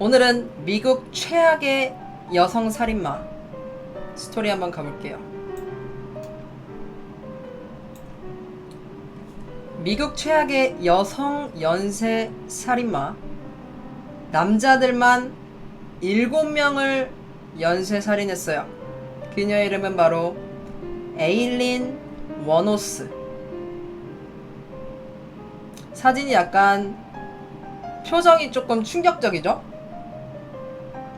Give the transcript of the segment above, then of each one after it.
오늘은 미국 최악의 여성 살인마 스토리 한번 가볼게요. 미국 최악의 여성 연쇄 살인마. 남자들만 7명을 연쇄 살인했어요. 그녀의 이름은 바로 에일린 워노스. 사진이 약간 표정이 조금 충격적이죠?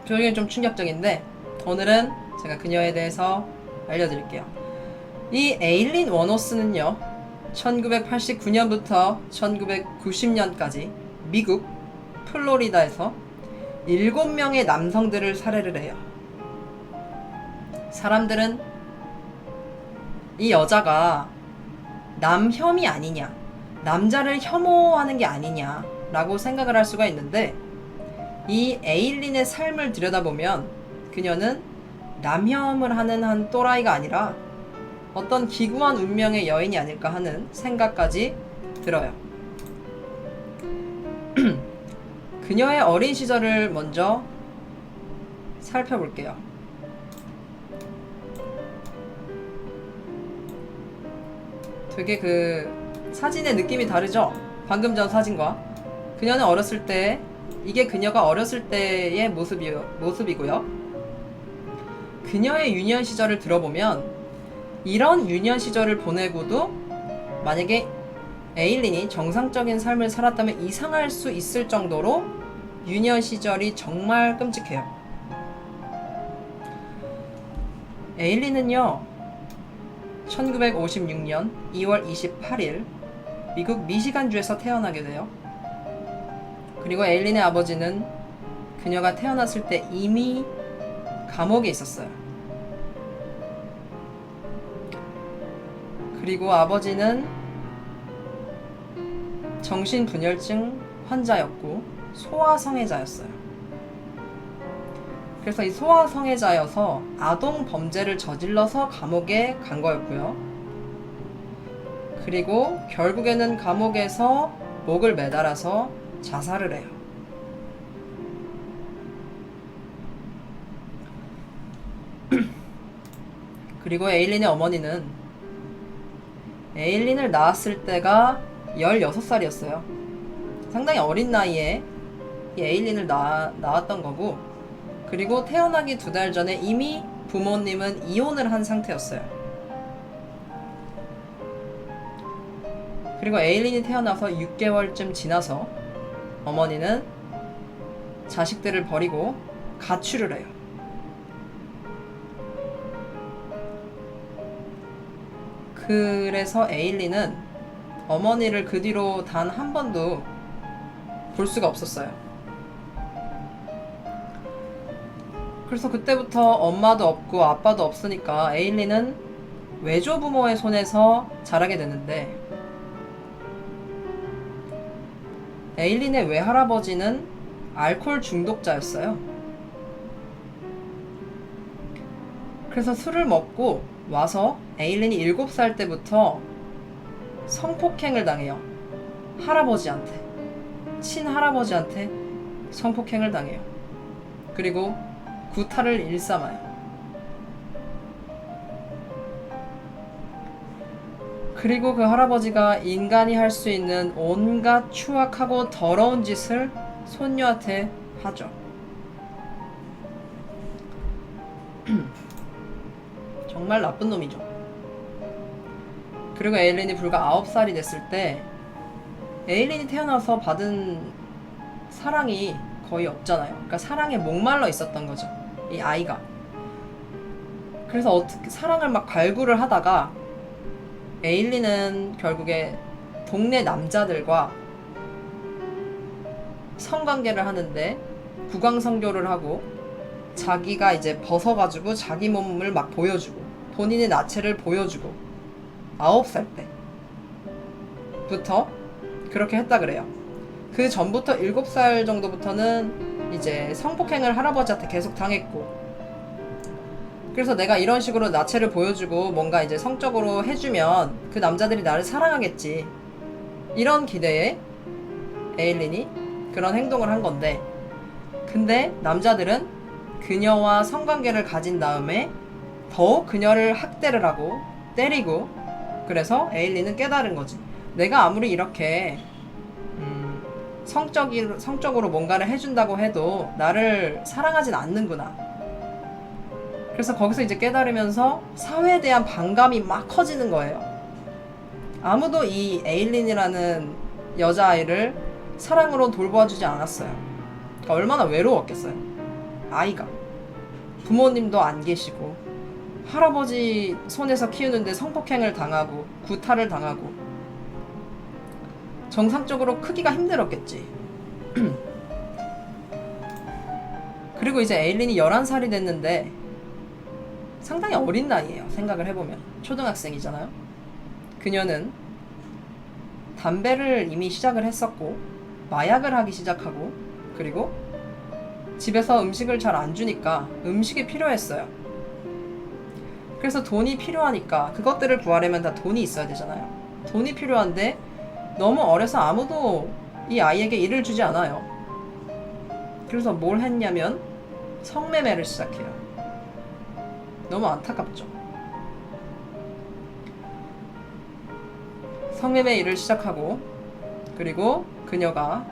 표정이 좀 충격적인데 오늘은 제가 그녀에 대해서 알려드릴게요. 이 에일린 워노스는요, 1989년부터 1990년까지 미국 플로리다에서 7명의 남성들을 살해를 해요. 사람들은 이 여자가 남혐이 아니냐, 남자를 혐오하는 게 아니냐 라고 생각을 할 수가 있는데, 이 에일린의 삶을 들여다보면 그녀는 남혐을 하는 한 또라이가 아니라 어떤 기구한 운명의 여인이 아닐까 하는 생각까지 들어요. 그녀의 어린 시절을 먼저 살펴볼게요. 되게 그 사진의 느낌이 다르죠? 방금 전 사진과. 그녀는 어렸을 때, 이게 그녀가 어렸을 때의 모습이고요. 그녀의 유년 시절을 들어보면 이런 유년 시절을 보내고도 만약에 에일린이 정상적인 삶을 살았다면 이상할 수 있을 정도로 유년 시절이 정말 끔찍해요. 에일린은요, 1956년 2월 28일 미국 미시간주에서 태어나게 돼요. 그리고 에일린의 아버지는 그녀가 태어났을 때 이미 감옥에 있었어요. 그리고 아버지는 정신분열증 환자였고 소아성애자였어요. 그래서 이 소아성애자여서 아동 범죄를 저질러서 감옥에 간 거였고요. 그리고 결국에는 감옥에서 목을 매달아서 자살을 해요. 그리고 에일린의 어머니는 에일린을 낳았을 때가 16살이었어요. 상당히 어린 나이에 이 에일린을 낳았던 거고, 그리고 태어나기 2달 전에 이미 부모님은 이혼을 한 상태였어요. 그리고 에일린이 태어나서 6개월쯤 지나서 어머니는 자식들을 버리고 가출을 해요. 그래서 에일린은 어머니를 그 뒤로 단 한 번도 볼 수가 없었어요. 그래서 그때부터 엄마도 없고 아빠도 없으니까 에일린은 외조부모의 손에서 자라게 되는데, 에일린의 외할아버지는 알코올 중독자였어요. 그래서 술을 먹고 와서 에일린이 7살 때부터 성폭행을 당해요. 할아버지한테, 친할아버지한테 성폭행을 당해요. 그리고 구타를 일삼아요. 그리고 그 할아버지가 인간이 할 수 있는 온갖 추악하고 더러운 짓을 손녀한테 하죠. 정말 나쁜 놈이죠. 그리고 에일린이 불과 9살이 됐을 때, 에일린이 태어나서 받은 사랑이 거의 없잖아요. 그러니까 사랑에 목말라 있었던 거죠, 이 아이가. 그래서 어떻게 사랑을 막 갈구를 하다가 에일린은 결국에 동네 남자들과 성관계를 하는데 구강성교를 하고, 자기가 이제 벗어가지고 자기 몸을 막 보여주고 본인의 나체를 보여주고 9살 때부터 그렇게 했다 그래요. 그 전부터 7살 정도부터는 이제 성폭행을 할아버지한테 계속 당했고, 그래서 내가 이런 식으로 나체를 보여주고 뭔가 이제 성적으로 해주면 그 남자들이 나를 사랑하겠지, 이런 기대에 에일린이 그런 행동을 한 건데, 근데 남자들은 그녀와 성관계를 가진 다음에 더욱 그녀를 학대를 하고 때리고, 그래서 에일린은 깨달은 거지. 내가 아무리 이렇게 성적으로 뭔가를 해준다고 해도 나를 사랑하진 않는구나. 그래서 거기서 이제 깨달으면서 사회에 대한 반감이 막 커지는 거예요. 아무도 이 에일린이라는 여자아이를 사랑으로 돌봐주지 않았어요. 그러니까 얼마나 외로웠겠어요. 아이가. 부모님도 안 계시고 할아버지 손에서 키우는데 성폭행을 당하고 구타를 당하고 정상적으로 크기가 힘들었겠지. 그리고 이제 에일린이 11살이 됐는데 상당히 어린 나이예요. 생각을 해보면 초등학생이잖아요. 그녀는 담배를 이미 시작을 했었고 마약을 하기 시작하고, 그리고 집에서 음식을 잘 안 주니까 음식이 필요했어요. 그래서 돈이 필요하니까 그것들을 구하려면 다 돈이 있어야 되잖아요. 돈이 필요한데 너무 어려서 아무도 이 아이에게 일을 주지 않아요. 그래서 뭘 했냐면 성매매를 시작해요. 너무 안타깝죠. 성매매 일을 시작하고, 그리고 그녀가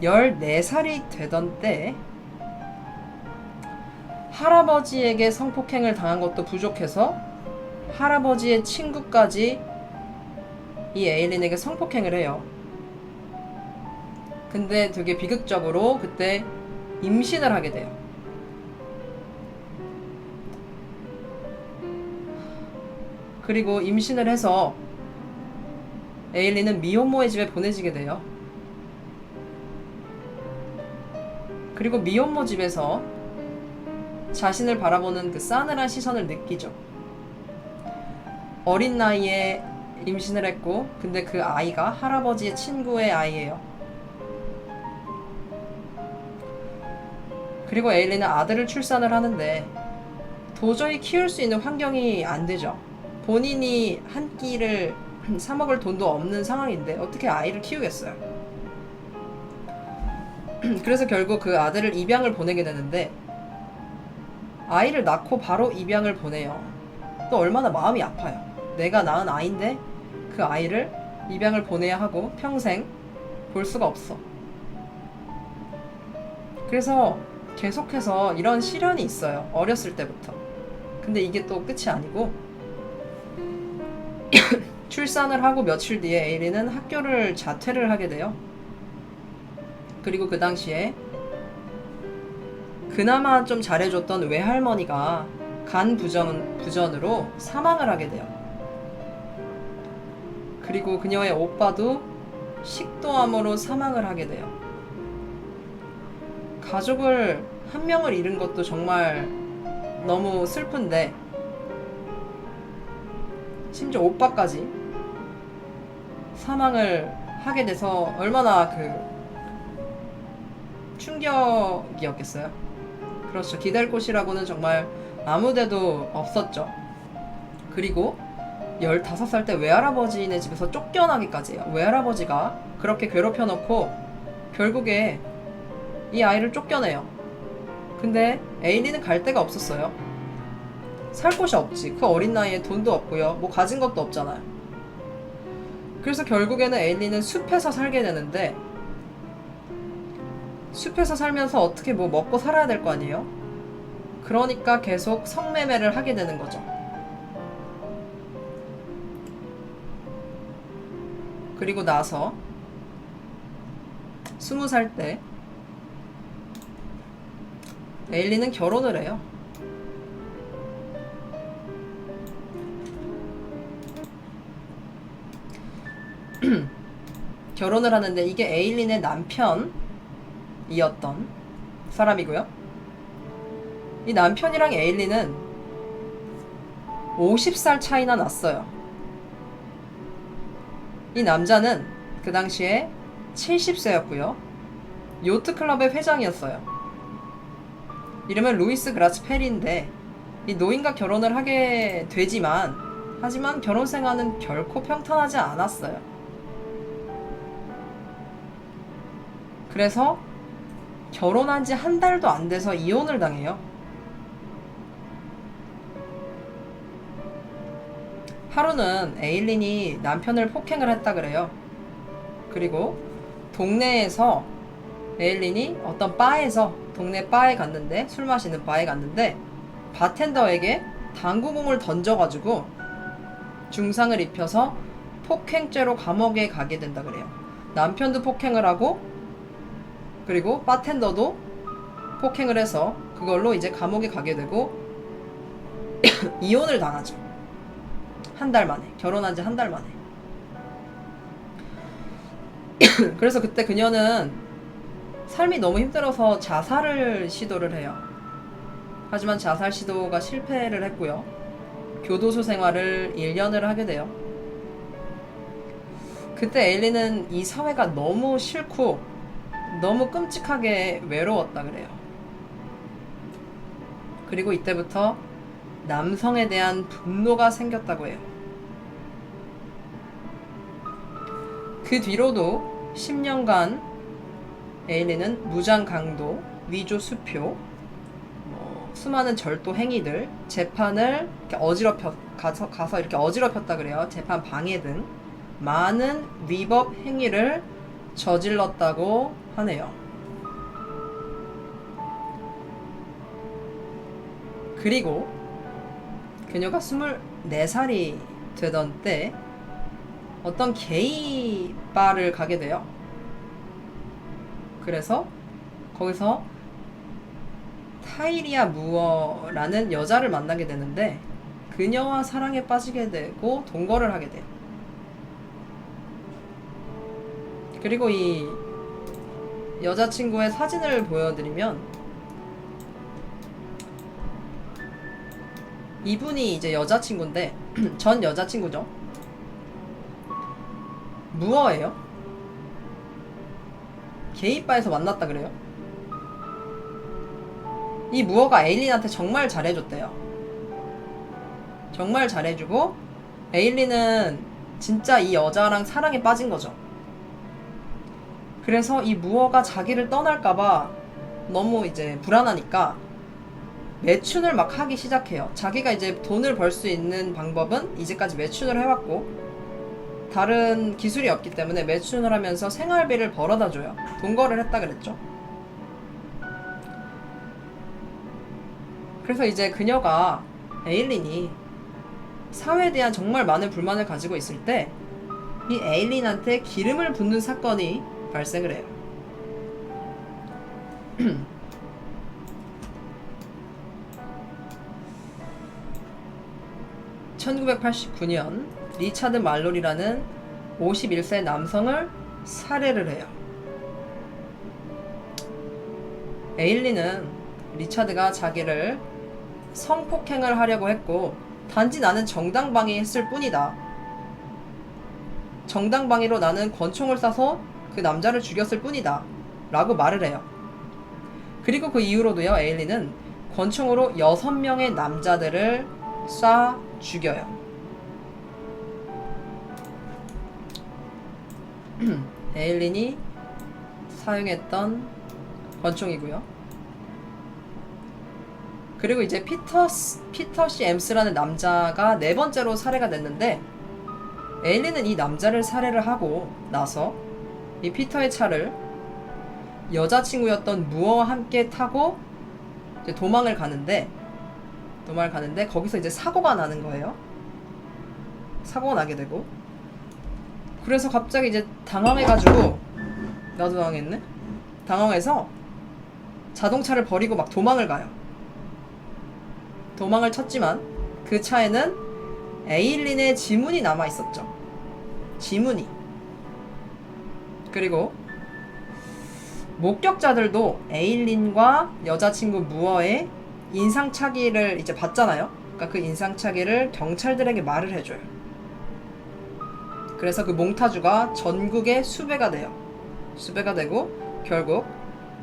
14살이 되던 때 할아버지에게 성폭행을 당한 것도 부족해서 할아버지의 친구까지 이 에일린에게 성폭행을 해요. 근데 되게 비극적으로 그때 임신을 하게 돼요. 그리고 임신을 해서 에일린은 미혼모의 집에 보내지게 돼요. 그리고 미혼모 집에서 자신을 바라보는 그 싸늘한 시선을 느끼죠. 어린 나이에 임신을 했고, 근데 그 아이가 할아버지의 친구의 아이예요. 그리고 에일린은 아들을 출산을 하는데 도저히 키울 수 있는 환경이 안 되죠. 본인이 한 끼를 사 먹을 돈도 없는 상황인데 어떻게 아이를 키우겠어요. 그래서 결국 그 아들을 입양을 보내게 되는데 아이를 낳고 바로 입양을 보내요. 또 얼마나 마음이 아파요. 내가 낳은 아이인데 그 아이를 입양을 보내야 하고 평생 볼 수가 없어. 그래서 계속해서 이런 시련이 있어요. 어렸을 때부터. 근데 이게 또 끝이 아니고 출산을 하고 며칠 뒤에 에일린은 학교를 자퇴를 하게 돼요. 그리고 그 당시에 그나마 좀 잘해줬던 외할머니가 간 부전으로 사망을 하게 돼요. 그리고 그녀의 오빠도 식도암으로 사망을 하게 돼요. 가족을 한 명을 잃은 것도 정말 너무 슬픈데 심지어 오빠까지 사망을 하게 돼서 얼마나 그 충격이었겠어요. 그렇죠. 기댈 곳이라고는 정말 아무데도 없었죠. 그리고 15살 때 외할아버지네 집에서 쫓겨나기까지 해요. 외할아버지가 그렇게 괴롭혀놓고 결국에 이 아이를 쫓겨내요. 근데 에일린은 갈 데가 없었어요. 살 곳이 없지. 그 어린 나이에 돈도 없고요. 뭐 가진 것도 없잖아요. 그래서 결국에는 에일린은 숲에서 살게 되는데 숲에서 살면서 어떻게 뭐 먹고 살아야 될 거 아니에요? 그러니까 계속 성매매를 하게 되는 거죠. 그리고 나서 20살 때 에일린은 결혼을 해요. 결혼을 하는데 이게 에일린의 남편이었던 사람이고요. 이 남편이랑 에일린은 50살 차이나 났어요. 이 남자는 그 당시에 70세였고요. 요트클럽의 회장이었어요. 이름은 루이스 그라츠 페리인데 이 노인과 결혼을 하게 되지만 하지만 결혼 생활은 결코 평탄하지 않았어요. 그래서 결혼한 지 한 달도 안 돼서 이혼을 당해요. 하루는 에일린이 남편을 폭행을 했다 그래요. 그리고 동네에서 에일린이 어떤 바에서 동네 바에 갔는데, 술 마시는 바에 갔는데 바텐더에게 당구공을 던져가지고 중상을 입혀서 폭행죄로 감옥에 가게 된다 그래요. 남편도 폭행을 하고 그리고 바텐더도 폭행을 해서 그걸로 이제 감옥에 가게 되고 이혼을 당하죠. 한 달 만에. 결혼한 지 한 달 만에. 그래서 그때 그녀는 삶이 너무 힘들어서 자살을 시도를 해요. 하지만 자살 시도가 실패를 했고요. 교도소 생활을 1년을 하게 돼요. 그때 에일린은 이 사회가 너무 싫고 너무 끔찍하게 외로웠다 그래요. 그리고 이때부터 남성에 대한 분노가 생겼다고 해요. 그 뒤로도 10년간 에일린은 무장 강도, 위조 수표, 수많은 절도 행위들, 재판을 이렇게 가서 이렇게 어지럽혔다 그래요. 재판 방해 등 많은 위법 행위를 저질렀다고 하네요. 그리고 그녀가 24살이 되던 때 어떤 게이 바를 가게 돼요. 그래서 거기서 타이리아 무어라는 여자를 만나게 되는데 그녀와 사랑에 빠지게 되고 동거를 하게 돼요. 그리고 이 여자친구의 사진을 보여드리면 이분이 이제 여자친구인데 전 여자친구죠. 무어예요. 게이바에서 만났다 그래요. 이 무어가 에일린한테 정말 잘해줬대요. 정말 잘해주고 에일린은 진짜 이 여자랑 사랑에 빠진 거죠. 그래서 이 무어가 자기를 떠날까봐 너무 이제 불안하니까 매춘을 막 하기 시작해요. 자기가 이제 돈을 벌 수 있는 방법은 이제까지 매춘을 해왔고 다른 기술이 없기 때문에 매춘을 하면서 생활비를 벌어다 줘요. 동거를 했다 그랬죠. 그래서 이제 그녀가 에일린이 사회에 대한 정말 많은 불만을 가지고 있을 때 이 에일린한테 기름을 붓는 사건이 발생을 해요. 1989년 리차드 말로리라는 51세 남성을 살해를 해요. 에일린은 리차드가 자기를 성폭행을 하려고 했고 단지 나는 정당방위했을 뿐이다. 정당방위로 나는 권총을 쏴서 그 남자를 죽였을 뿐이다 라고 말을 해요. 그리고 그 이후로도요, 에일린은 권총으로 6명의 남자들을 쏴 죽여요. 에일린이 사용했던 권총이고요. 그리고 이제 피터 C. 엠스라는 남자가 4번째로 살해가 됐는데 에일린은 이 남자를 살해를 하고 나서 이 피터의 차를 여자친구였던 무어와 함께 타고 이제 도망을 가는데 거기서 이제 사고가 나는 거예요. 사고가 나게 되고 그래서 갑자기 이제 당황해가지고 나도 당황했네. 당황해서 자동차를 버리고 막 도망을 가요. 도망을 쳤지만 그 차에는 에일린의 지문이 남아 있었죠. 지문이. 그리고 목격자들도 에일린과 여자친구 무어의 인상착의를 이제 봤잖아요. 그러니까 그 인상착의를 경찰들에게 말을 해줘요. 그래서 그 몽타주가 전국에 수배가 돼요. 수배가 되고 결국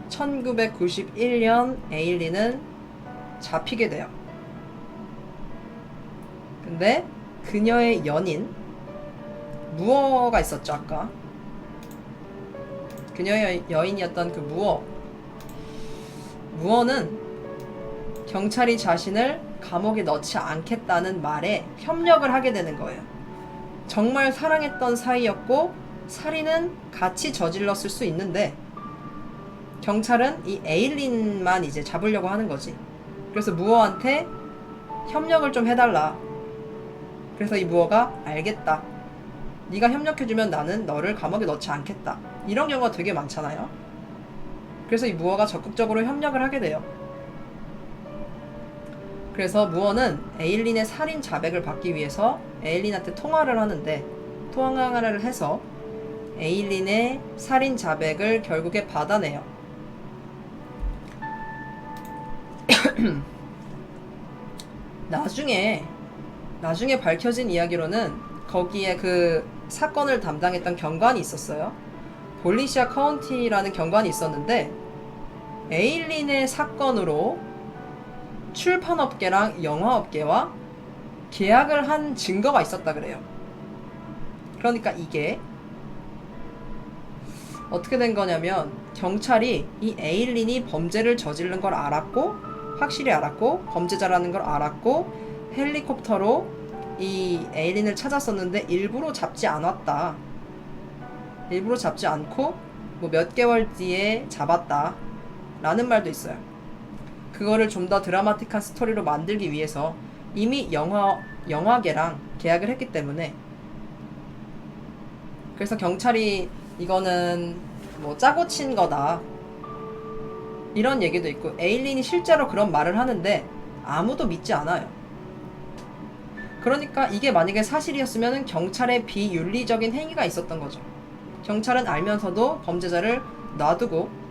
1991년 에일린은 잡히게 돼요. 근데 그녀의 연인 무어가 있었죠. 아까 그녀의 여인이었던 그 무어 무어는 경찰이 자신을 감옥에 넣지 않겠다는 말에 협력을 하게 되는 거예요. 정말 사랑했던 사이였고 살인은 같이 저질렀을 수 있는데 경찰은 이 에일린만 이제 잡으려고 하는 거지. 그래서 무어한테 협력을 좀 해달라. 그래서 이 무어가 알겠다. 네가 협력해주면 나는 너를 감옥에 넣지 않겠다. 이런 경우가 되게 많잖아요. 그래서 이 무어가 적극적으로 협력을 하게 돼요. 그래서 무어는 에일린의 살인 자백을 받기 위해서 에일린한테 통화를 하는데 통화를 해서 에일린의 살인 자백을 결국에 받아내요. 나중에 밝혀진 이야기로는 거기에 그 사건을 담당했던 경관이 있었어요. 볼리시아 카운티라는 경관이 있었는데 에일린의 사건으로 출판업계랑 영화업계와 계약을 한 증거가 있었다 그래요. 그러니까 이게 어떻게 된 거냐면 경찰이 이 에일린이 범죄를 저지른 걸 확실히 알았고 범죄자라는 걸 알았고 헬리콥터로 이 에일린을 찾았었는데 일부러 잡지 않았다. 일부러 잡지 않고 뭐 몇 개월 뒤에 잡았다 라는 말도 있어요. 그거를 좀 더 드라마틱한 스토리로 만들기 위해서 이미 영화계랑 계약을 했기 때문에 그래서 경찰이 이거는 뭐 짜고 친 거다 이런 얘기도 있고 에일린이 실제로 그런 말을 하는데 아무도 믿지 않아요. 그러니까 이게 만약에 사실이었으면 경찰의 비윤리적인 행위가 있었던 거죠. 경찰은 알면서도 범죄자를 놔두고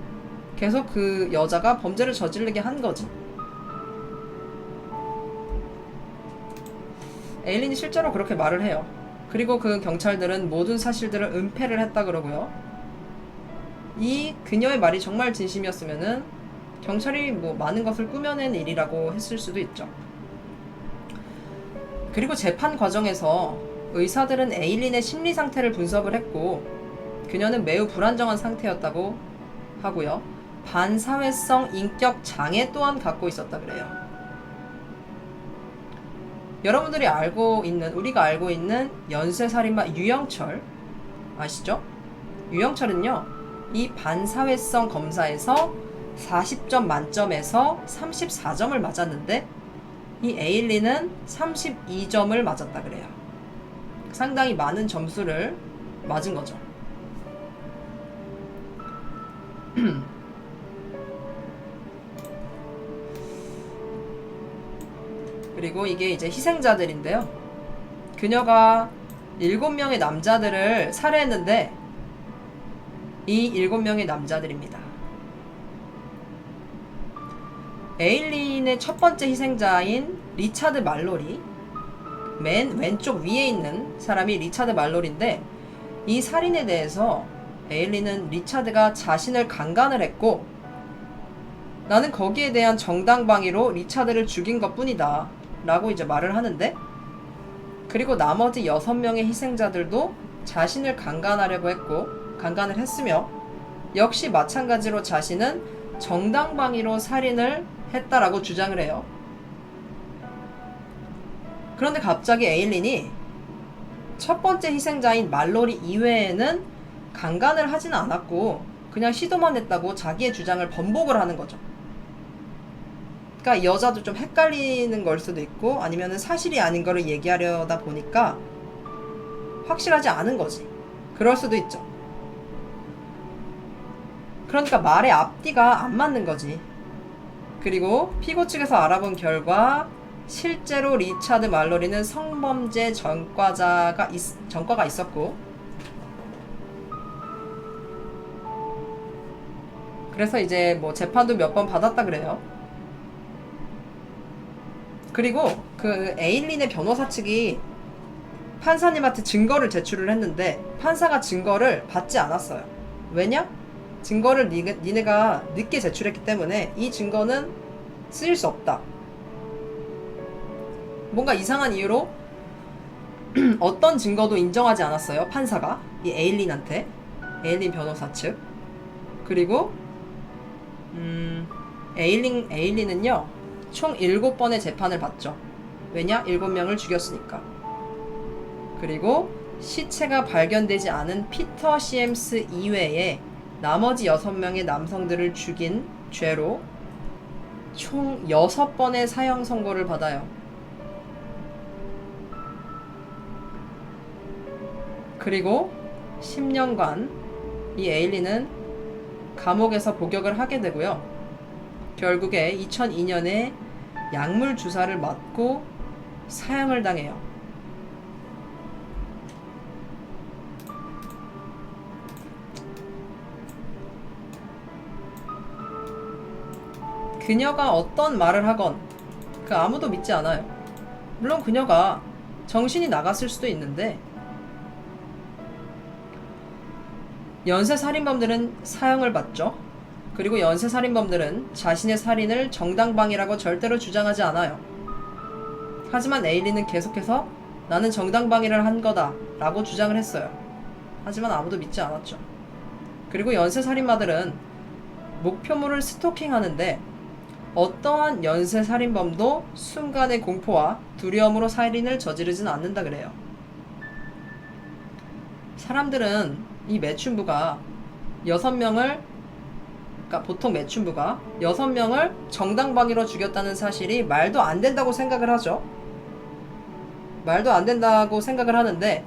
계속 그 여자가 범죄를 저지르게 한 거지. 에일린이 실제로 그렇게 말을 해요. 그리고 그 경찰들은 모든 사실들을 은폐를 했다 그러고요. 이 그녀의 말이 정말 진심이었으면은 경찰이 뭐 많은 것을 꾸며낸 일이라고 했을 수도 있죠. 그리고 재판 과정에서 의사들은 에일린의 심리 상태를 분석을 했고 그녀는 매우 불안정한 상태였다고 하고요. 반사회성 인격 장애 또한 갖고 있었다 그래요. 여러분들이 우리가 알고 있는 연쇄살인마 유영철 아시죠? 유영철은요, 이 반사회성 검사에서 40점 만점에서 34점을 맞았는데 이 에일린은 32점을 맞았다 그래요. 상당히 많은 점수를 맞은 거죠. 그리고 이게 이제 희생자들인데요. 그녀가 7명의 남자들을 살해했는데 이 7명의 남자들입니다. 에일린의 첫 번째 희생자인 리차드 말로리, 맨 왼쪽 위에 있는 사람이 리차드 말로리인데 이 살인에 대해서 에일린은 리차드가 자신을 강간을 했고 나는 거기에 대한 정당방위로 리차드를 죽인 것뿐이다 라고 이제 말을 하는데 그리고 나머지 6명의 희생자들도 자신을 강간하려고 했고 강간을 했으며 역시 마찬가지로 자신은 정당방위로 살인을 했다라고 주장을 해요. 그런데 갑자기 에일린이 첫 번째 희생자인 말로리 이외에는 강간을 하지는 않았고 그냥 시도만 했다고 자기의 주장을 번복을 하는 거죠. 그러니까 여자도 좀 헷갈리는 걸 수도 있고 아니면 사실이 아닌 거를 얘기하려다 보니까 확실하지 않은 거지. 그럴 수도 있죠. 그러니까 말의 앞뒤가 안 맞는 거지. 그리고 피고 측에서 알아본 결과 실제로 리차드 말로리는 성범죄 전과가 있었고 그래서 이제 뭐 재판도 몇 번 받았다 그래요. 그리고 그 에일린의 변호사 측이 판사님한테 증거를 제출을 했는데 판사가 증거를 받지 않았어요. 왜냐? 증거를 니네가 늦게 제출했기 때문에 이 증거는 쓰일 수 없다. 뭔가 이상한 이유로 어떤 증거도 인정하지 않았어요. 판사가 이 에일린 변호사 측. 그리고 에일리는요, 총 7번의 재판을 받죠. 왜냐? 7명을 죽였으니까. 그리고 시체가 발견되지 않은 피터 시엠스 이외에 나머지 6명의 남성들을 죽인 죄로 총 6번의 사형 선고를 받아요. 그리고 10년간 이 에일리는 감옥에서 복역을 하게 되고요. 결국에 2002년에 약물 주사를 맞고 사형을 당해요. 그녀가 어떤 말을 하건 그 아무도 믿지 않아요. 물론 그녀가 정신이 나갔을 수도 있는데, 연쇄살인범들은 사형을 받죠. 그리고 연쇄살인범들은 자신의 살인을 정당방위라고 절대로 주장하지 않아요. 하지만 에일리는 계속해서 나는 정당방위를 한 거다 라고 주장을 했어요. 하지만 아무도 믿지 않았죠. 그리고 연쇄살인마들은 목표물을 스토킹하는데 어떠한 연쇄살인범도 순간의 공포와 두려움으로 살인을 저지르진 않는다 그래요. 사람들은 이 매춘부가 6명을, 그러니까 보통 매춘부가 6명을 정당방위로 죽였다는 사실이 말도 안 된다고 생각을 하죠. 말도 안 된다고 생각을 하는데,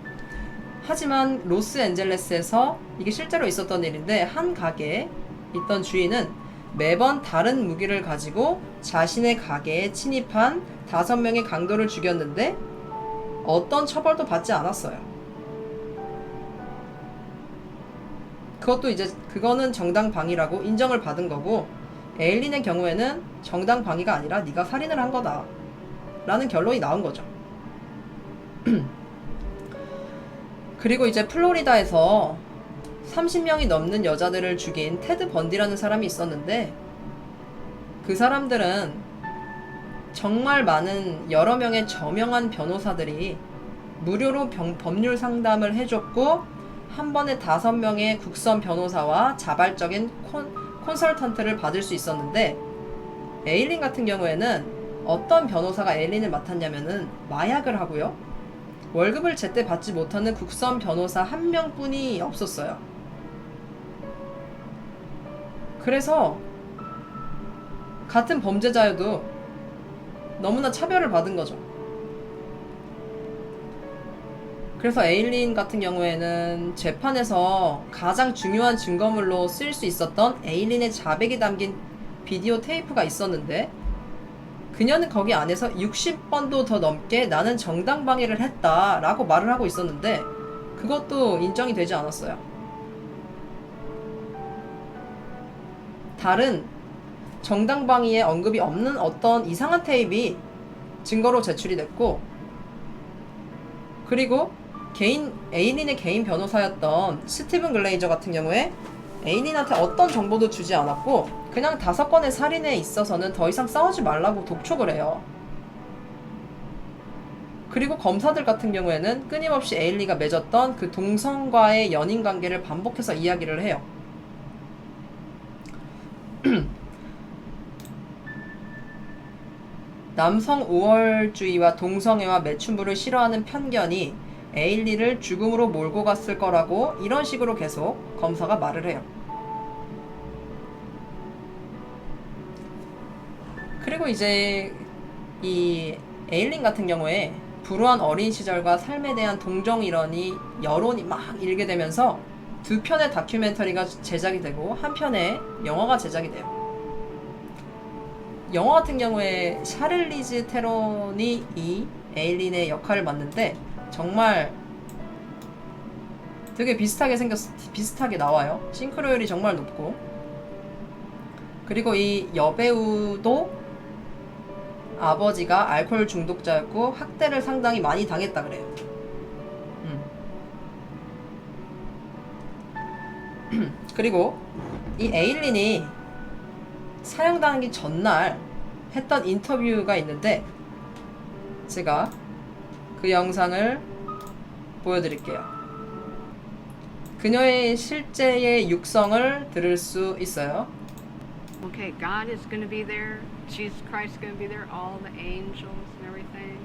하지만 로스앤젤레스에서 이게 실제로 있었던 일인데, 한 가게에 있던 주인은 매번 다른 무기를 가지고 자신의 가게에 침입한 5명의 강도를 죽였는데 어떤 처벌도 받지 않았어요. 그거는 정당방위라고 인정을 받은 거고, 에일린의 경우에는 정당방위가 아니라 네가 살인을 한 거다 라는 결론이 나온 거죠. 그리고 이제 플로리다에서 30명이 넘는 여자들을 죽인 테드 번디라는 사람이 있었는데, 그 사람들은 정말 많은 여러 명의 저명한 변호사들이 무료로 법률 상담을 해줬고, 한 번에 5명의 국선 변호사와 자발적인 콘설턴트를 받을 수 있었는데, 에일린 같은 경우에는 어떤 변호사가 에일린을 맡았냐면은 마약을 하고요, 월급을 제때 받지 못하는 국선 변호사 1명뿐이 없었어요. 그래서 같은 범죄자여도 너무나 차별을 받은 거죠. 그래서 에일린 같은 경우에는 재판에서 가장 중요한 증거물로 쓰일 수 있었던 에일린의 자백이 담긴 비디오 테이프가 있었는데, 그녀는 거기 안에서 60번도 더 넘게 나는 정당방위를 했다 라고 말을 하고 있었는데, 그것도 인정이 되지 않았어요. 다른 정당방위에 언급이 없는 어떤 이상한 테이프이 증거로 제출이 됐고, 그리고 에일린의 개인 변호사였던 스티븐 글레이저 같은 경우에 에일린한테 어떤 정보도 주지 않았고, 그냥 5건의 살인에 있어서는 더 이상 싸우지 말라고 독촉을 해요. 그리고 검사들 같은 경우에는 끊임없이 에일리가 맺었던 그 동성과의 연인 관계를 반복해서 이야기를 해요. 남성 우월주의와 동성애와 매춘부를 싫어하는 편견이 에일리를 죽음으로 몰고 갔을 거라고 이런 식으로 계속 검사가 말을 해요. 그리고 이제 이 에일린 같은 경우에 불우한 어린 시절과 삶에 대한 동정 여론이 막 일게 되면서 2편의 다큐멘터리가 제작이 되고 1편의 영화가 제작이 돼요. 영화 같은 경우에 샤를리즈 테론이 이 에일린의 역할을 맡는데 정말 되게 비슷하게 나와요. 싱크로율이 정말 높고, 그리고 이 여배우도 아버지가 알코올 중독자였고 학대를 상당히 많이 당했다 그래요. 그리고 이 에일린이 사형당하기 전날 했던 인터뷰가 있는데, 제가 그 영상을 보여드릴게요. 그녀의 실제의 육성을 들을 수 있어요. Okay, God is going to be there. Jesus Christ is going to be there. All the angels and everything.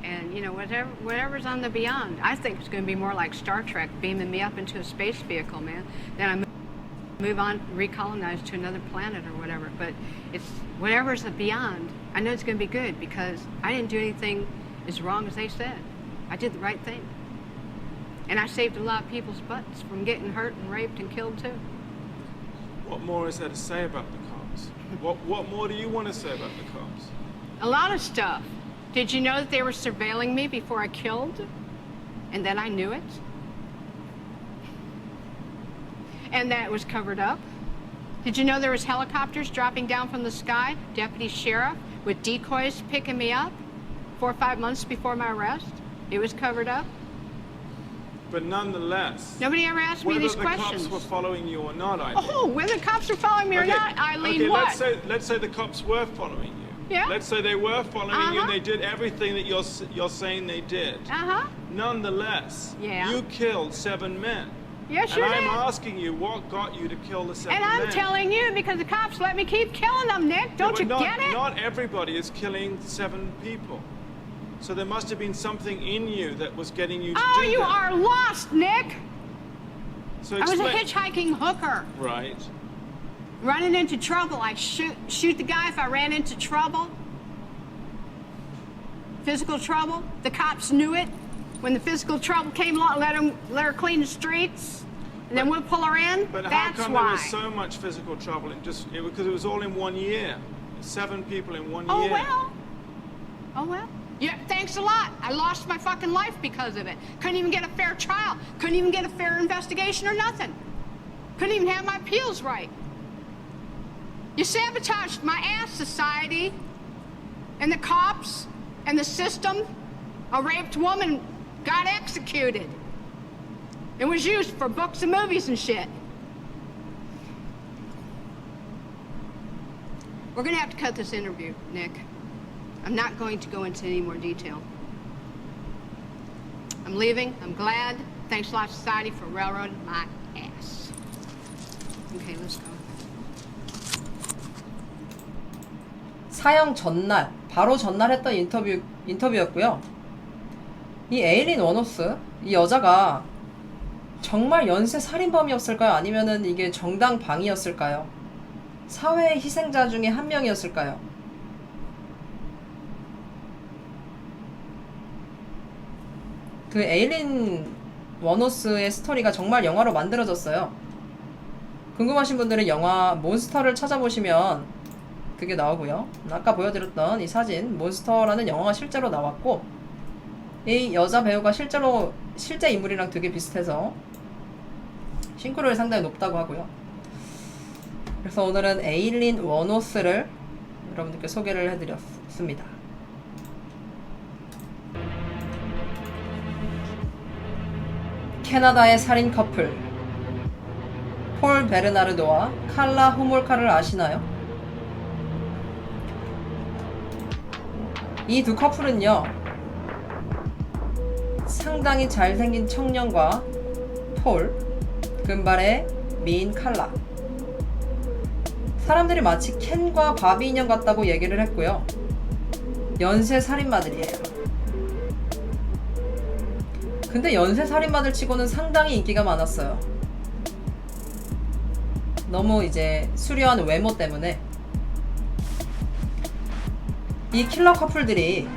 And, you know, whatever's on the beyond. I think it's going to be more like Star Trek, beaming me up into a space vehicle, man. Then I move on, recolonize to another planet or whatever. But it's whatever's the beyond. I know it's going to be good because I didn't do anything as wrong as they said. I did the right thing. And I saved a lot of people's butts from getting hurt and raped and killed too. What more is there to say about the cops? What more do you want to say about the cops? A lot of stuff. Did you know that they were surveilling me before I killed? And then I knew it? And that it was covered up? Did you know there was helicopters dropping down from the sky, deputy sheriff, with decoys picking me up 4 or 5 months before my arrest? It was covered up? But nonetheless, Nobody ever asked me these questions. Whether the cops were following you or not, Eileen. Oh, whether the cops were following me or not, Eileen, what? Let's say the cops were following you. Yeah. Let's say they were following you and they did everything that you're saying they did. Uh-huh. Nonetheless, Yeah. you killed 7 men. Yeah, sure And I'm did. asking you, what got you to kill the 7 And men? I'm telling you because the cops let me keep killing them, Nick. Don't you get it? Not everybody is killing 7 people. So there must have been something in you that was getting you to do Oh, that. you are lost, Nick. So I was a explain- hitchhiking hooker. Right. Running into trouble. I shoot the guy if I ran into trouble. Physical trouble. The cops knew it. When the physical trouble came along, let her clean the streets, and then we'll pull her in. But how That's come why. there was so much physical trouble in because it was all in 1 year. 7 people in 1 Oh year. well. Oh well. Yeah, thanks a lot. I lost my fucking life because of it. Couldn't even get a fair trial. Couldn't even get a fair investigation or nothing. Couldn't even have my appeals right. You sabotaged my ass, society, and the cops, and the system. A raped woman got executed. It was used for books and movies and shit. We're gonna have to cut this interview, Nick. I'm not going to go into any more detail. I'm leaving. I'm glad. Thanks a lot, society, for railroading my ass. Okay, let's go. 사형 전날, 바로 전날 했던 인터뷰였고요. 이 에일린 워노스, 이 여자가 정말 연쇄 살인범이었을까요? 아니면은 이게 정당방위였을까요? 사회의 희생자 중에 한 명이었을까요? 그 에일린 워노스의 스토리가 정말 영화로 만들어졌어요. 궁금하신 분들은 영화 몬스터를 찾아보시면 그게 나오고요. 아까 보여드렸던 이 사진 몬스터라는 영화가 실제로 나왔고, 이 여자 배우가 실제 인물이랑 되게 비슷해서 싱크로율이 상당히 높다고 하고요. 그래서 오늘은 에일린 워노스를 여러분들께 소개를 해드렸습니다. 캐나다의 살인 커플 폴 베르나르도와 칼라 호몰카를 아시나요? 이 두 커플은요, 상당히 잘생긴 청년과 폴, 금발의 미인 칼라. 사람들이 마치 켄과 바비 인형 같다고 얘기를 했고요. 연쇄 살인마들이에요. 근데 연쇄 살인마들 치고는 상당히 인기가 많았어요. 너무 이제 수려한 외모 때문에. 이 킬러 커플들이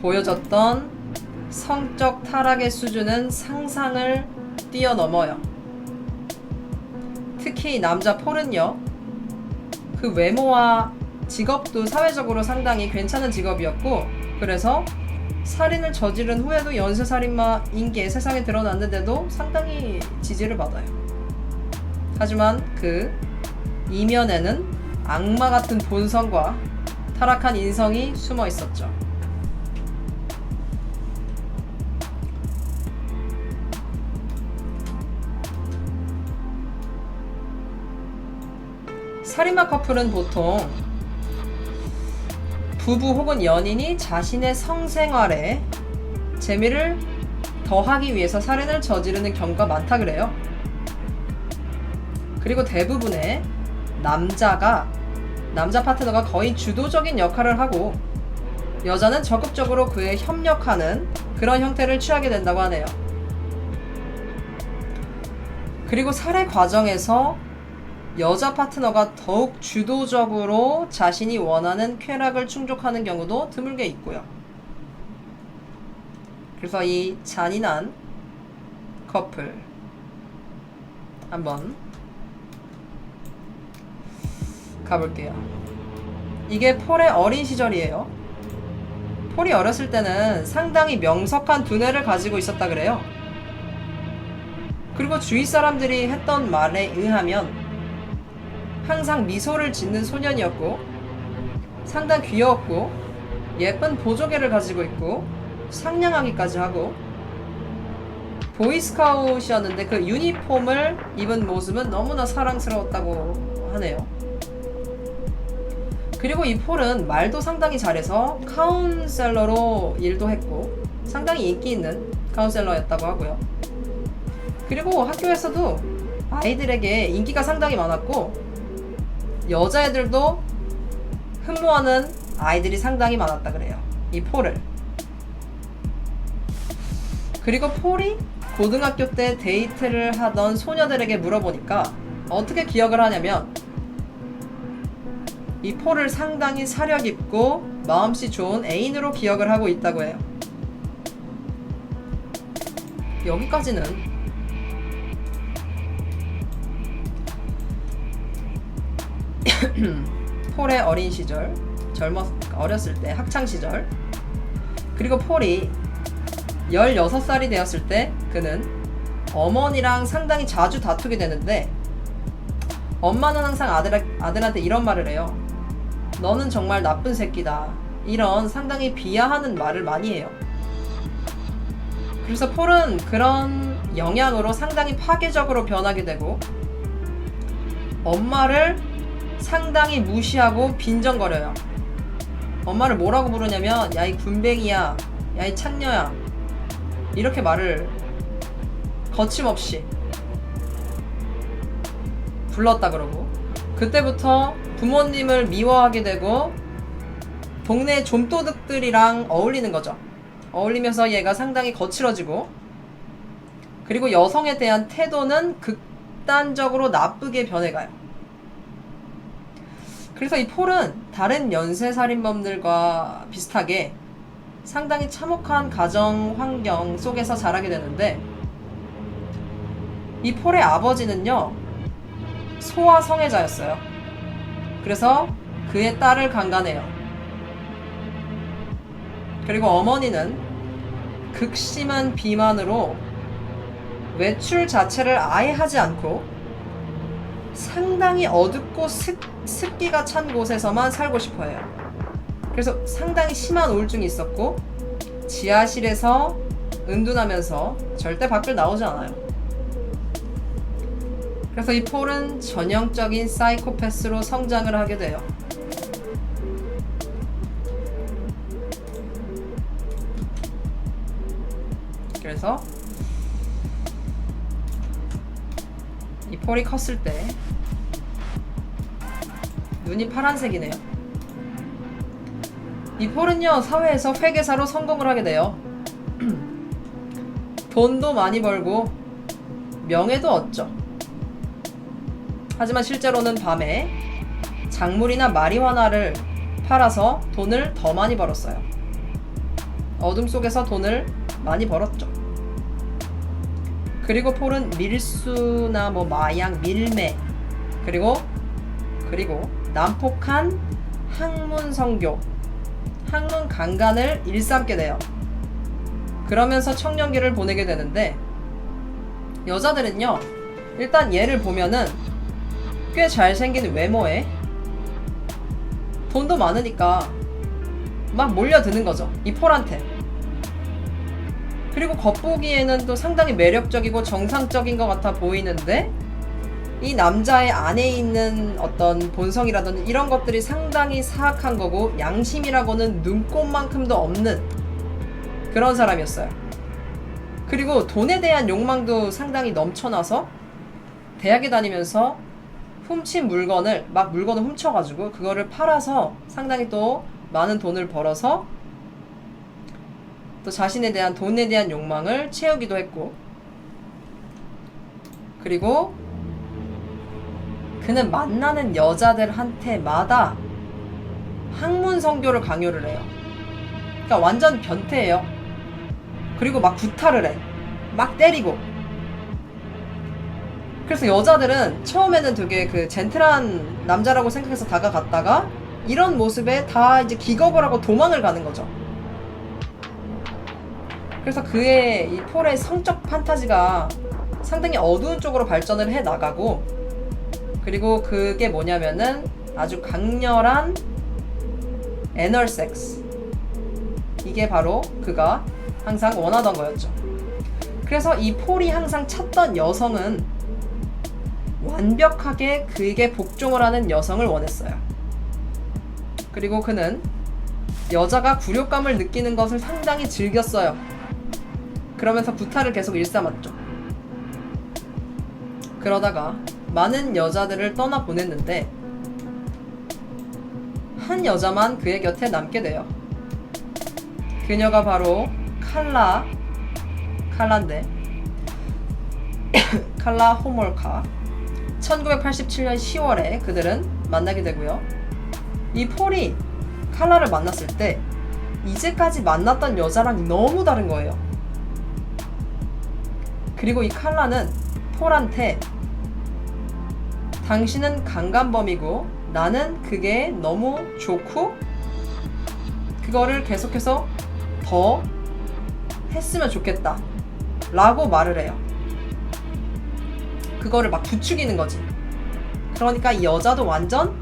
보여줬던 성적 타락의 수준은 상상을 뛰어넘어요. 특히 남자 폴은요, 그 외모와 직업도 사회적으로 상당히 괜찮은 직업이었고, 그래서 살인을 저지른 후에도 연쇄살인마인 게 세상에 드러났는데도 상당히 지지를 받아요. 하지만 그 이면에는 악마 같은 본성과 타락한 인성이 숨어 있었죠. 살인마 커플은 보통 부부 혹은 연인이 자신의 성생활에 재미를 더하기 위해서 살인을 저지르는 경우가 많다 그래요. 그리고 대부분의 남자 파트너가 거의 주도적인 역할을 하고 여자는 적극적으로 그에 협력하는 그런 형태를 취하게 된다고 하네요. 그리고 살해 과정에서 여자 파트너가 더욱 주도적으로 자신이 원하는 쾌락을 충족하는 경우도 드물게 있고요. 그래서 이 잔인한 커플 한번 가볼게요. 이게 폴의 어린 시절이에요. 폴이 어렸을 때는 상당히 명석한 두뇌를 가지고 있었다 그래요. 그리고 주위 사람들이 했던 말에 의하면 항상 미소를 짓는 소년이었고 상당히 귀여웠고 예쁜 보조개를 가지고 있고 상냥하기까지 하고 보이스카웃이었는데 그 유니폼을 입은 모습은 너무나 사랑스러웠다고 하네요. 그리고 이 폴은 말도 상당히 잘해서 카운셀러로 일도 했고 상당히 인기 있는 카운셀러였다고 하고요. 그리고 학교에서도 아이들에게 인기가 상당히 많았고 여자애들도 흠모하는 아이들이 상당히 많았다 그래요. 이 폴을. 그리고 폴이 고등학교 때 데이트를 하던 소녀들에게 물어보니까 어떻게 기억을 하냐면 이 폴을 상당히 사려 깊고 마음씨 좋은 애인으로 기억을 하고 있다고 해요. 여기까지는 폴의 어린 시절, 어렸을 때 학창 시절. 그리고 폴이 16살이 되었을 때 그는 어머니랑 상당히 자주 다투게 되는데 엄마는 항상 아들한테 이런 말을 해요. 너는 정말 나쁜 새끼다. 이런 상당히 비하하는 말을 많이 해요. 그래서 폴은 그런 영향으로 상당히 파괴적으로 변하게 되고 엄마를 상당히 무시하고 빈정거려요. 엄마를 뭐라고 부르냐면 야 이 군뱅이야, 야 이 창녀야 이렇게 말을 거침없이 불렀다 그러고 그때부터 부모님을 미워하게 되고 동네 좀도둑들이랑 어울리는 거죠. 어울리면서 얘가 상당히 거칠어지고 그리고 여성에 대한 태도는 극단적으로 나쁘게 변해가요. 그래서 이 폴은 다른 연쇄살인범들과 비슷하게 상당히 참혹한 가정 환경 속에서 자라게 되는데 이 폴의 아버지는요 소아 성애자였어요. 그래서 그의 딸을 강간해요. 그리고 어머니는 극심한 비만으로 외출 자체를 아예 하지 않고 상당히 어둡고 습기가 찬 곳에서만 살고 싶어 해요. 그래서 상당히 심한 우울증이 있었고 지하실에서 은둔하면서 절대 밖을 나오지 않아요. 그래서 이 폴은 전형적인 사이코패스로 성장을 하게 돼요. 그래서 이 폴이 컸을 때 눈이 파란색이네요. 이 폴은요 사회에서 회계사로 성공을 하게 돼요. 돈도 많이 벌고 명예도 얻죠. 하지만 실제로는 밤에 작물이나 마리화나를 팔아서 돈을 더 많이 벌었어요. 어둠 속에서 돈을 많이 벌었죠. 그리고 폴은 밀수나 마약, 밀매 그리고 난폭한 학문 선교, 학문 강간을 일삼게 돼요. 그러면서 청년기를 보내게 되는데 여자들은요 일단 얘를 보면은 꽤 잘생긴 외모에 돈도 많으니까 막 몰려드는 거죠. 이 폴한테. 그리고 겉보기에는 또 상당히 매력적이고 정상적인 것 같아 보이는데 이 남자의 안에 있는 어떤 본성이라든지 이런 것들이 상당히 사악한 거고 양심이라고는 눈꼽만큼도 없는 그런 사람이었어요. 그리고 돈에 대한 욕망도 상당히 넘쳐나서 대학에 다니면서 훔친 물건을 막 물건을 훔쳐가지고 그거를 팔아서 상당히 또 많은 돈을 벌어서 또 자신에 대한 돈에 대한 욕망을 채우기도 했고, 그리고 그는 만나는 여자들한테마다 학문 성교를 강요를 해요. 그러니까 완전 변태예요. 그리고 막 구타를 해. 막 때리고. 그래서 여자들은 처음에는 되게 그 젠틀한 남자라고 생각해서 다가갔다가 이런 모습에 다 이제 기겁을 하고 도망을 가는 거죠. 그래서 그의 이 폴의 성적 판타지가 상당히 어두운 쪽으로 발전을 해 나가고, 그리고 그게 뭐냐면은 아주 강렬한 애널 섹스. 이게 바로 그가 항상 원하던 거였죠. 그래서 이 폴이 항상 찾던 여성은 완벽하게 그에게 복종을 하는 여성을 원했어요. 그리고 그는 여자가 굴욕감을 느끼는 것을 상당히 즐겼어요. 그러면서 구타를 계속 일삼았죠. 그러다가 많은 여자들을 떠나 보냈는데 한 여자만 그의 곁에 남게 돼요. 그녀가 바로 칼라인데 칼라 호몰카. 1987년 10월에 그들은 만나게 되고요. 이 폴이 칼라를 만났을 때 이제까지 만났던 여자랑 너무 다른 거예요. 그리고 이 칼라는 폴한테 당신은 강간범이고 나는 그게 너무 좋고 그거를 계속해서 더 했으면 좋겠다 라고 말을 해요. 그거를 막 부추기는 거지. 그러니까 이 여자도 완전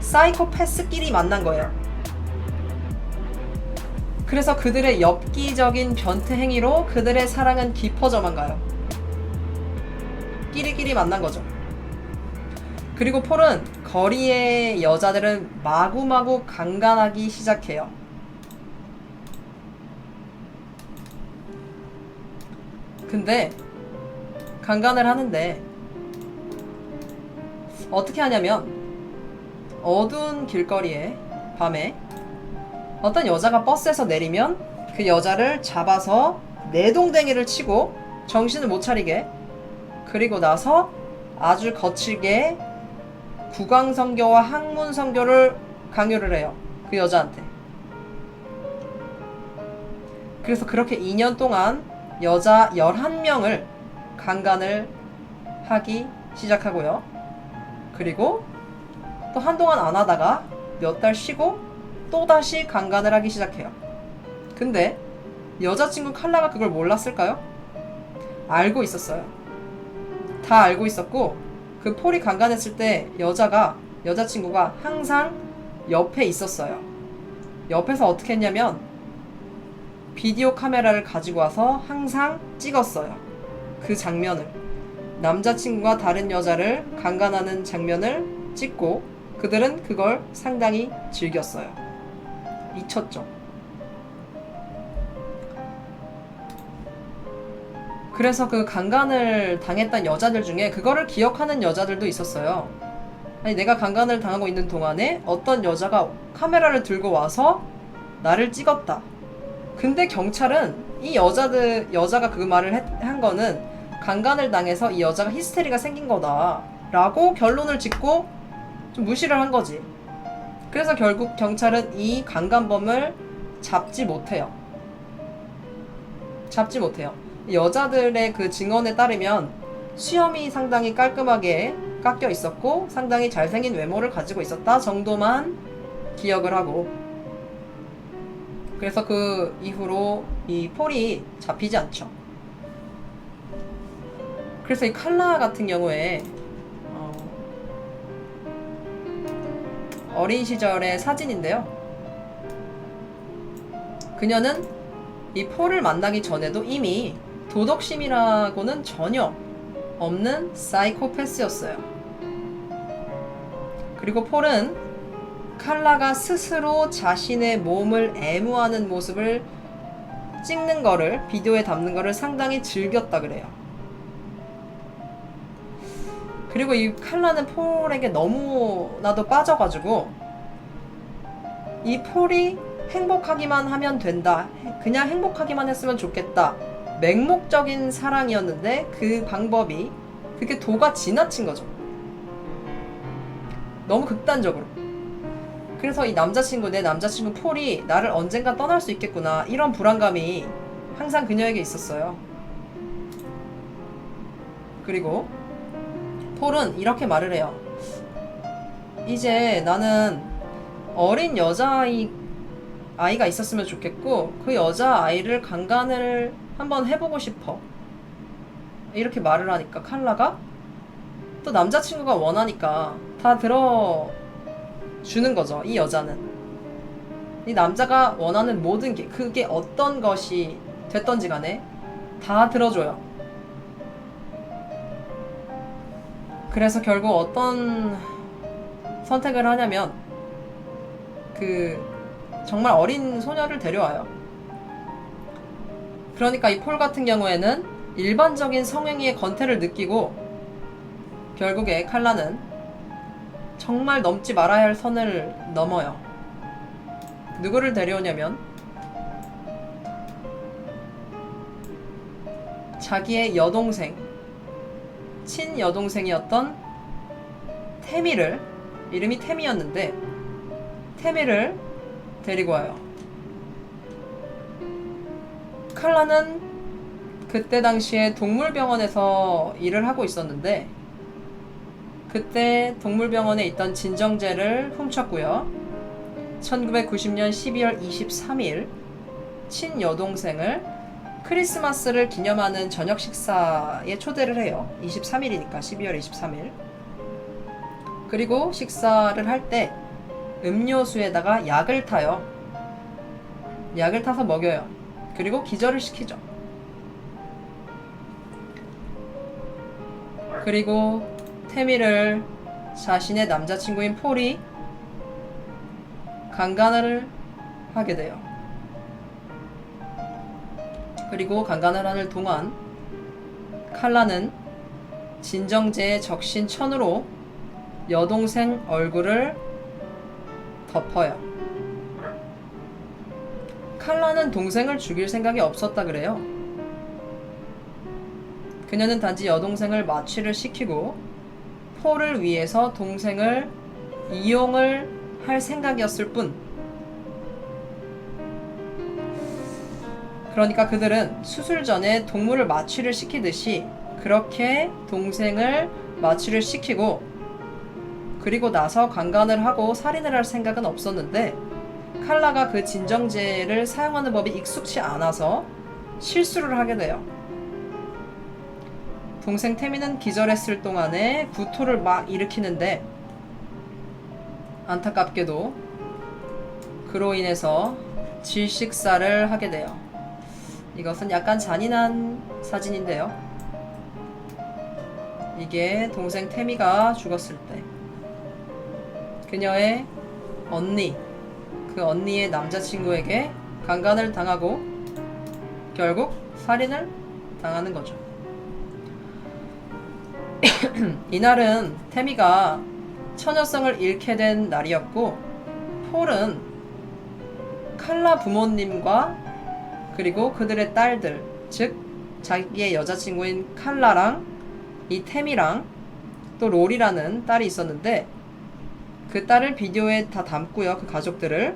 사이코패스끼리 만난 거예요. 그래서 그들의 엽기적인 변태 행위로 그들의 사랑은 깊어져만 가요. 끼리끼리 만난 거죠. 그리고 폴은 거리의 여자들은 마구마구 강간하기 시작해요. 근데 강간을 하는데 어떻게 하냐면 어두운 길거리에 밤에 어떤 여자가 버스에서 내리면 그 여자를 잡아서 내동댕이를 치고 정신을 못 차리게, 그리고 나서 아주 거칠게 국왕성교와 학문성교를 강요를 해요. 그 여자한테. 그래서 그렇게 2년 동안 여자 11명을 강간을 하기 시작하고요. 그리고 또 한동안 안 하다가 몇 달 쉬고 또다시 강간을 하기 시작해요. 근데 여자친구 칼라가 그걸 몰랐을까요? 알고 있었어요. 다 알고 있었고, 그 폴이 강간했을 때 여자친구가 항상 옆에 있었어요. 옆에서 어떻게 했냐면 비디오 카메라를 가지고 와서 항상 찍었어요. 그 장면을, 남자친구가 다른 여자를 강간하는 장면을 찍고 그들은 그걸 상당히 즐겼어요. 미쳤죠. 그래서 그 강간을 당했던 여자들 중에 그거를 기억하는 여자들도 있었어요. 아니, 내가 강간을 당하고 있는 동안에 어떤 여자가 카메라를 들고 와서 나를 찍었다. 근데 경찰은 이 여자가 그 말을 한 거는 강간을 당해서 이 여자가 히스테리가 생긴 거다 라고 결론을 짓고 좀 무시를 한 거지. 그래서 결국 경찰은 이 강간범을 잡지 못해요. 여자들의 그 증언에 따르면 수염이 상당히 깔끔하게 깎여 있었고 상당히 잘생긴 외모를 가지고 있었다 정도만 기억을 하고, 그래서 그 이후로 이 폴이 잡히지 않죠. 그래서 이 칼라 같은 경우에 어린 시절의 사진인데요. 그녀는 이 폴을 만나기 전에도 이미 도덕심이라고는 전혀 없는 사이코패스였어요. 그리고 폴은 칼라가 스스로 자신의 몸을 애무하는 모습을 찍는 거를, 비디오에 담는 거를 상당히 즐겼다 그래요. 그리고 이 칼라는 폴에게 너무나도 빠져가지고 이 폴이 행복하기만 하면 된다. 그냥 행복하기만 했으면 좋겠다. 맹목적인 사랑이었는데 그 방법이 그게 도가 지나친 거죠. 너무 극단적으로. 그래서 이 남자친구, 내 남자친구 폴이 나를 언젠가 떠날 수 있겠구나. 이런 불안감이 항상 그녀에게 있었어요. 그리고 폴은 이렇게 말을 해요. 이제 나는 어린 아이가 있었으면 좋겠고 그 여자아이를 강간을 한번 해보고 싶어. 이렇게 말을 하니까 칼라가 또 남자친구가 원하니까 다 들어주는 거죠. 이 여자는. 이 남자가 원하는 모든 게 그게 어떤 것이 됐던지 간에 다 들어줘요. 그래서 결국 어떤 선택을 하냐면 정말 어린 소녀를 데려와요. 그러니까 이 폴 같은 경우에는 일반적인 성행위의 건태를 느끼고 결국에 칼라는 정말 넘지 말아야 할 선을 넘어요. 누구를 데려오냐면 자기의 여동생, 친여동생이었던 태미를, 이름이 태미였는데 태미를 데리고 와요. 칼라는 그때 당시에 동물병원에서 일을 하고 있었는데 그때 동물병원에 있던 진정제를 훔쳤고요. 1990년 12월 23일 친여동생을 크리스마스를 기념하는 저녁 식사에 초대를 해요. 23일이니까 12월 23일. 그리고 식사를 할 때 음료수에다가 약을 타요. 약을 타서 먹여요. 그리고 기절을 시키죠. 그리고 태미를 자신의 남자친구인 폴이 강간을 하게 돼요. 그리고 강간을 하는 동안 칼라는 진정제에 적신 천으로 여동생 얼굴을 덮어요. 칼라는 동생을 죽일 생각이 없었다 그래요. 그녀는 단지 여동생을 마취를 시키고 폴을 위해서 동생을 이용을 할 생각이었을 뿐. 그러니까 그들은 수술 전에 동물을 마취를 시키듯이 그렇게 동생을 마취를 시키고 그리고 나서 강간을 하고 살인을 할 생각은 없었는데 칼라가 그 진정제를 사용하는 법이 익숙치 않아서 실수를 하게 돼요. 동생 태미는 기절했을 동안에 구토를 막 일으키는데 안타깝게도 그로 인해서 질식사를 하게 돼요. 이것은 약간 잔인한 사진인데요. 이게 동생 태미가 죽었을 때 그녀의 언니, 그 언니의 남자친구에게 강간을 당하고 결국 살인을 당하는 거죠. 이날은 태미가 처녀성을 잃게 된 날이었고 폴은 칼라 부모님과 그리고 그들의 딸들, 즉 자기의 여자친구인 칼라랑 이 태미랑 또 롤이라는 딸이 있었는데 그 딸을 비디오에 다 담고요. 그 가족들을.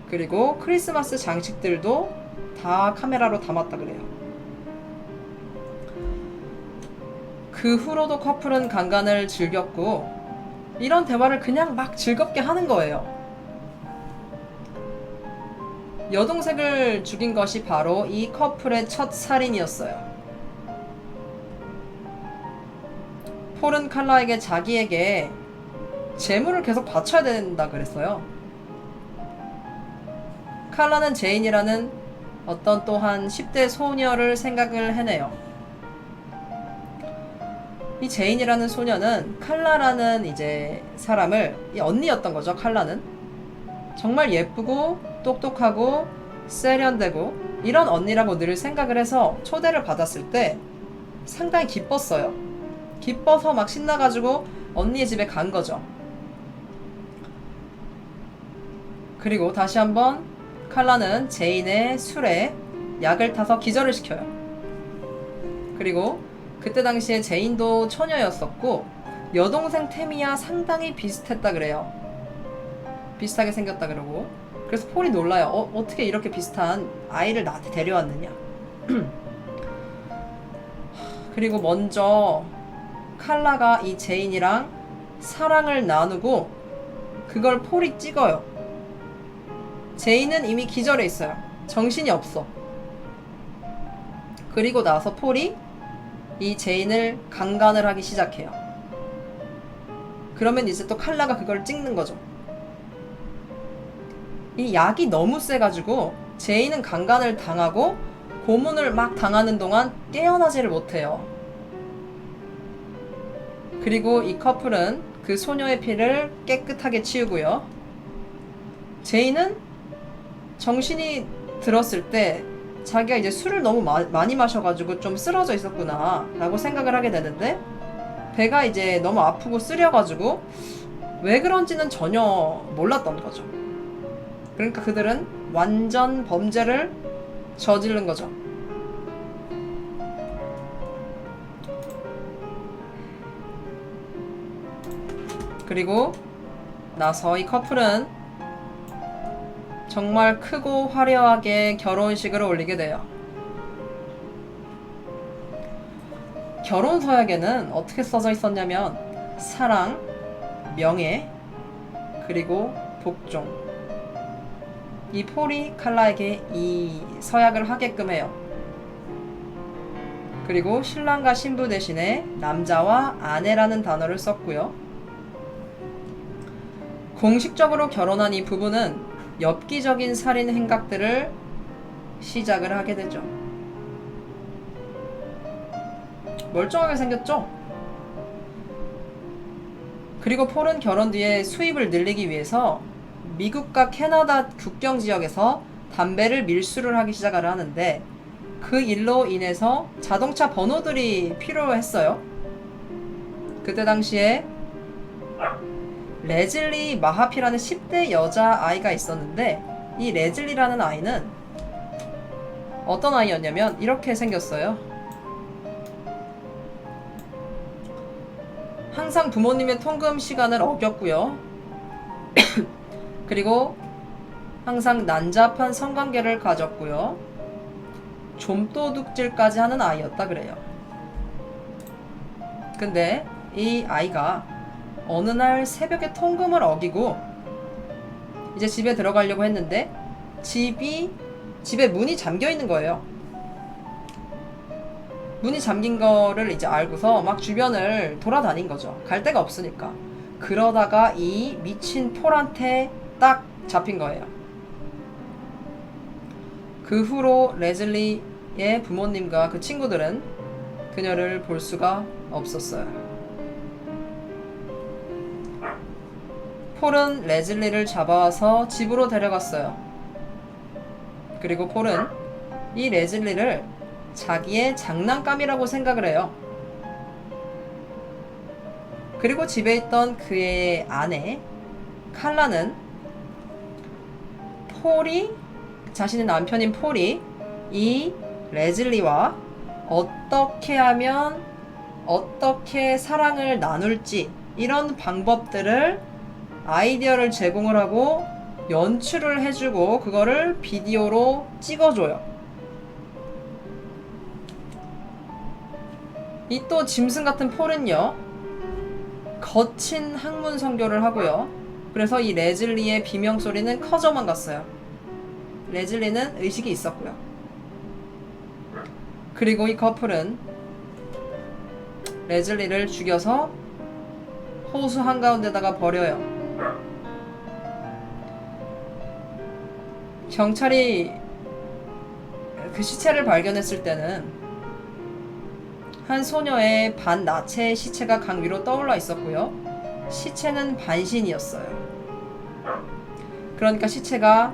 그리고 크리스마스 장식들도 다 카메라로 담았다 그래요. 그 후로도 커플은 강간을 즐겼고 이런 대화를 그냥 막 즐겁게 하는 거예요. 여동생을 죽인 것이 바로 이 커플의 첫 살인이었어요. 폴은 칼라에게 자기에게 재물을 계속 바쳐야 된다 그랬어요. 칼라는 제인이라는 어떤 또한 10대 소녀를 생각을 해내요. 이 제인이라는 소녀는 칼라라는 이제 사람을, 이 언니였던 거죠. 칼라는 정말 예쁘고 똑똑하고 세련되고 이런 언니라고 늘 생각을 해서 초대를 받았을 때 상당히 기뻤어요. 기뻐서 막 신나가지고 언니의 집에 간 거죠. 그리고 다시 한번 칼라는 제인의 술에 약을 타서 기절을 시켜요. 그리고 그때 당시에 제인도 처녀였었고 여동생 태미와 상당히 비슷했다 그래요. 비슷하게 생겼다 그러고. 그래서 폴이 놀라요. 어떻게 이렇게 비슷한 아이를 나한테 데려왔느냐. 그리고 먼저 칼라가 이 제인이랑 사랑을 나누고 그걸 폴이 찍어요. 제인은 이미 기절해 있어요. 정신이 없어. 그리고 나서 폴이 이 제인을 강간을 하기 시작해요. 그러면 이제 또 칼라가 그걸 찍는 거죠. 이 약이 너무 세가지고 제인은 강간을 당하고 고문을 막 당하는 동안 깨어나지를 못해요. 그리고 이 커플은 그 소녀의 피를 깨끗하게 치우고요. 제인은 정신이 들었을 때 자기가 이제 술을 너무 많이 마셔가지고 좀 쓰러져 있었구나 라고 생각을 하게 되는데 배가 이제 너무 아프고 쓰려가지고 왜 그런지는 전혀 몰랐던 거죠. 그러니까 그들은 완전 범죄를 저지른 거죠. 그리고 나서 이 커플은 정말 크고 화려하게 결혼식을 올리게 돼요. 결혼 서약에는 어떻게 써져 있었냐면 사랑, 명예, 그리고 복종. 이 폴이 칼라에게 이 서약을 하게끔 해요. 그리고 신랑과 신부 대신에 남자와 아내라는 단어를 썼고요. 공식적으로 결혼한 이 부부는 엽기적인 살인 행각들을 시작을 하게 되죠. 멀쩡하게 생겼죠? 그리고 폴은 결혼 뒤에 수입을 늘리기 위해서 미국과 캐나다 국경 지역에서 담배를 밀수를 하기 시작을 하는데 그 일로 인해서 자동차 번호들이 필요했어요. 그때 당시에 레즐리 마하피라는 10대 여자아이가 있었는데 이 레즐리라는 아이는 어떤 아이였냐면 이렇게 생겼어요. 항상 부모님의 통금 시간을 어겼고요. 그리고 항상 난잡한 성관계를 가졌고요. 좀도둑질까지 하는 아이였다 그래요. 근데 이 아이가 어느 날 새벽에 통금을 어기고 이제 집에 들어가려고 했는데 집에 문이 잠겨 있는 거예요. 문이 잠긴 거를 이제 알고서 막 주변을 돌아다닌 거죠. 갈 데가 없으니까. 그러다가 이 미친 폴한테 딱 잡힌 거예요. 그 후로 레즐리의 부모님과 그 친구들은 그녀를 볼 수가 없었어요. 폴은 레즐리를 잡아와서 집으로 데려갔어요. 그리고 폴은 이 레즐리를 자기의 장난감이라고 생각을 해요. 그리고 집에 있던 그의 아내 칼라는 자신의 남편인 폴이 이 레즐리와 어떻게 하면 어떻게 사랑을 나눌지 이런 방법들을 아이디어를 제공을 하고 연출을 해주고 그거를 비디오로 찍어줘요. 이 또 짐승 같은 폴은요 거친 학문 성교를 하고요. 그래서 이 레즐리의 비명 소리는 커져만 갔어요. 레즐리는 의식이 있었고요. 그리고 이 커플은 레즐리를 죽여서 호수 한가운데다가 버려요. 경찰이 그 시체를 발견했을 때는 한 소녀의 반나체의 시체가 강 위로 떠올라 있었고요. 시체는 반신이었어요. 그러니까 시체가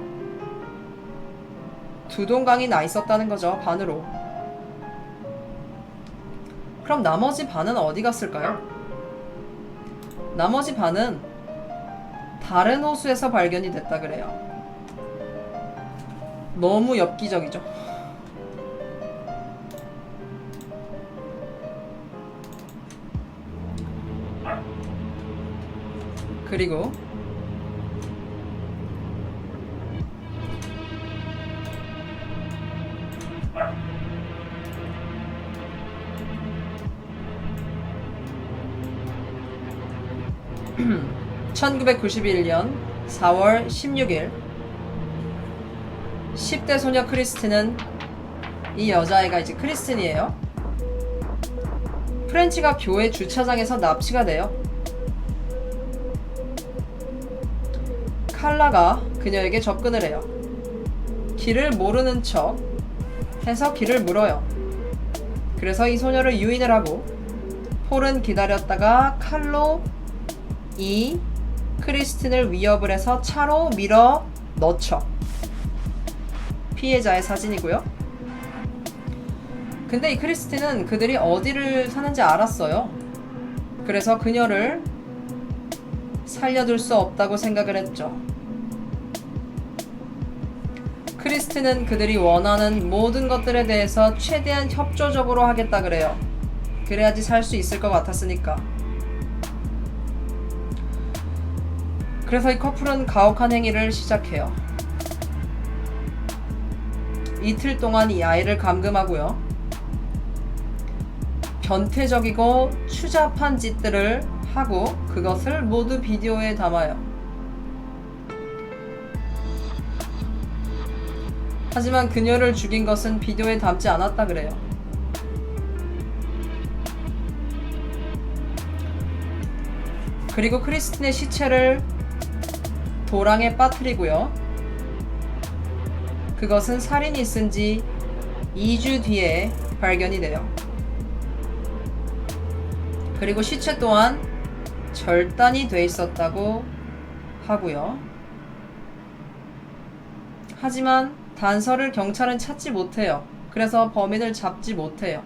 두 동강이 나 있었다는 거죠. 반으로. 그럼 나머지 반은 어디 갔을까요? 나머지 반은 다른 호수에서 발견이 됐다 그래요. 너무 엽기적이죠. 그리고 (1991년 4월 16일) 10대 소녀 크리스틴은, 이 여자애가 이제 크리스틴이에요. 프렌치가 교회 주차장에서 납치가 돼요. 칼라가 그녀에게 접근을 해요. 길을 모르는 척 해서 길을 물어요. 그래서 이 소녀를 유인을 하고 폴은 기다렸다가 칼로 이 크리스틴을 위협을 해서 차로 밀어 넣죠. 피해자의 사진이고요. 근데 이 크리스틴은 그들이 어디를 사는지 알았어요. 그래서 그녀를 살려둘 수 없다고 생각을 했죠. 크리스틴은 그들이 원하는 모든 것들에 대해서 최대한 협조적으로 하겠다 그래요. 그래야지 살 수 있을 것 같았으니까. 그래서 이 커플은 가혹한 행위를 시작해요. 이틀 동안 이 아이를 감금하고요. 변태적이고 추잡한 짓들을 하고 그것을 모두 비디오에 담아요. 하지만 그녀를 죽인 것은 비디오에 담지 않았다 그래요. 그리고 크리스틴의 시체를 도랑에 빠뜨리고요. 그것은 살인이 있은 지 2주 뒤에 발견이 돼요. 그리고 시체 또한 절단이 돼 있었다고 하고요. 하지만 단서를 경찰은 찾지 못해요. 그래서 범인을 잡지 못해요.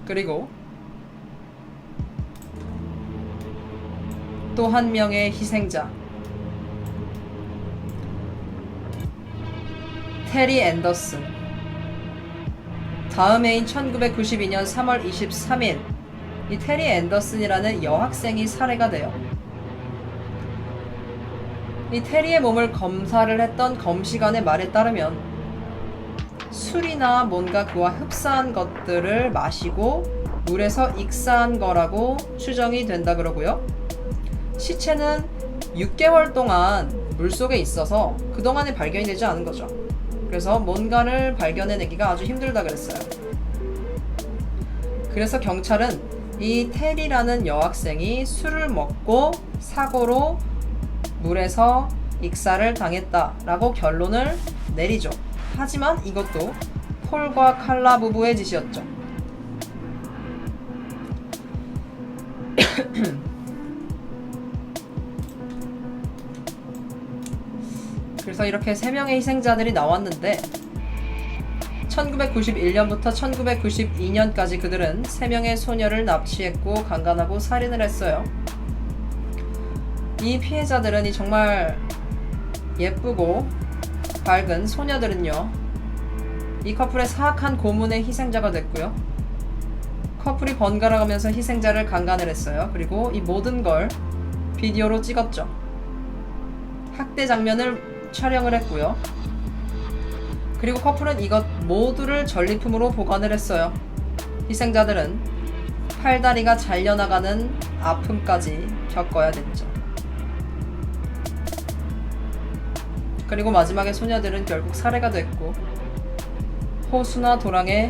그리고 또 한 명의 희생자, 테리 앤더슨. 다음 해인 1992년 3월 23일 이 테리 앤더슨이라는 여학생이 살해가 돼요. 이 테리의 몸을 검사를 했던 검시관의 말에 따르면 술이나 뭔가 그와 흡사한 것들을 마시고 물에서 익사한 거라고 추정이 된다 그러고요. 시체는 6개월 동안 물속에 있어서 그동안에 발견이 되지 않은 거죠. 그래서 뭔가를 발견해내기가 아주 힘들다 그랬어요. 그래서 경찰은 이 테리라는 여학생이 술을 먹고 사고로 물에서 익사를 당했다라고 결론을 내리죠. 하지만 이것도 폴과 칼라 부부의 짓이었죠. 그래서 이렇게 3명의 희생자들이 나왔는데 1991년부터 1992년까지 그들은 3명의 소녀를 납치했고 강간하고 살인을 했어요. 이 피해자들은 이 정말 예쁘고 밝은 소녀들은요, 이 커플의 사악한 고문의 희생자가 됐고요. 커플이 번갈아가면서 희생자를 강간을 했어요. 그리고 이 모든 걸 비디오로 찍었죠. 학대 장면을 촬영을 했고요. 그리고 커플은 이것 모두를 전리품으로 보관을 했어요. 희생자들은 팔다리가 잘려나가는 아픔까지 겪어야 됐죠. 그리고 마지막에 소녀들은 결국 살해가 됐고 호수나 도랑에